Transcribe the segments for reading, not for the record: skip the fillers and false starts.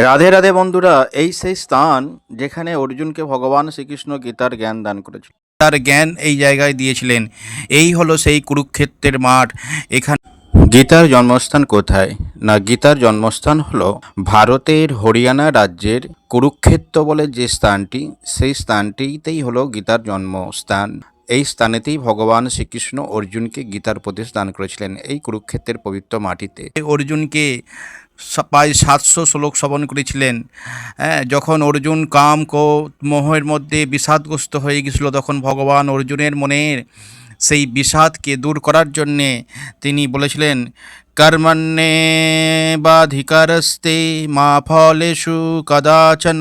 রাধে রাধে বন্ধুরা, এই সেই স্থান যেখানে অর্জুনকে ভগবান শ্রীকৃষ্ণ গীতার জ্ঞান দান করেছিল। তার জ্ঞান এই জায়গায় দিয়েছিলেন। এই হলো সেই কুরুক্ষেত্রের মাঠ। এখানে গীতার জন্মস্থান কোথায়? না, গীতার জন্মস্থান হলো ভারতের হরিয়ানা রাজ্যের কুরুক্ষেত্র বলে যে স্থানটি, সেই স্থানটিতেই হলো গীতার জন্মস্থান। এই স্থানেতেই ভগবান শ্রীকৃষ্ণ অর্জুনকে গীতার উপদেশ দান করেছিলেন, এই কুরুক্ষেত্রের পবিত্র মাটিতে। অর্জুনকে প্রায় 700 শ্লোক শ্রবণ করেছিলেন। হ্যাঁ, যখন অর্জুন কাম মোহের মধ্যে বিষাদগ্রস্ত হয়ে গেছিল, তখন ভগবান অর্জুনের মনের সেই বিষাদকে দূর করার জন্যে তিনি বলেছিলেন, কর্মণ্যেবাধিকারস্তে মা ফলেষু কদাচন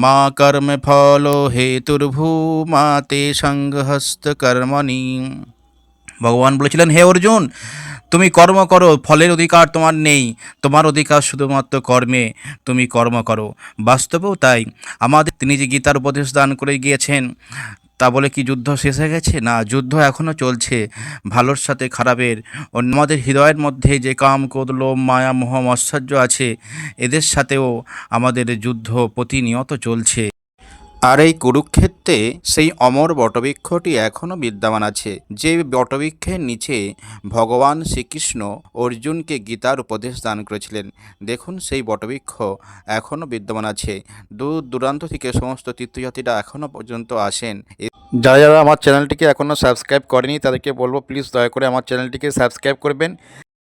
মা কর্ম ফল হেতুর্ভূ মা তে সঙ্গহস্ত কর্মণি। ভগবান বলেছিলেন, হে অর্জুন, তুমি কর্ম করো, ফলের অধিকার তোমার নেই, তোমার অধিকার শুধুমাত্র কর্মে, তুমি কর্ম করো। বাস্তবেও তাই। তিনি যে গীতার উপদেশ দান করে গিয়েছেন, তা বলে কি যুদ্ধ শেষ হয়ে গেছে? না, যুদ্ধ এখনও চলছে ভালোর সাথে খারাপের। আমাদের হৃদয়ের মধ্যে যে কাম ক্রোধ লোভ মায়া মোহ মৎসর্য আছে, এদের সাথেও আমাদের যুদ্ধ প্রতিনিয়ত চলছে। আর এই কুরুক্ষেত্রে সেই অমর বটবৃক্ষটি এখনও বিদ্যমান আছে, যে বটবৃক্ষের নিচে ভগবান শ্রীকৃষ্ণ অর্জুনকে গীতার উপদেশ দান করেছিলেন। দেখুন, সেই বটবৃক্ষ এখনও বিদ্যমান আছে। দূর দূরান্ত থেকে সমস্ত তীর্থযাত্রীরা এখনও পর্যন্ত আসেন। যারা যারা আমার চ্যানেলটিকে এখনও সাবস্ক্রাইব করেনি, তাদেরকে বলবো প্লিজ দয়া করে আমার চ্যানেলটিকে সাবস্ক্রাইব করবেন।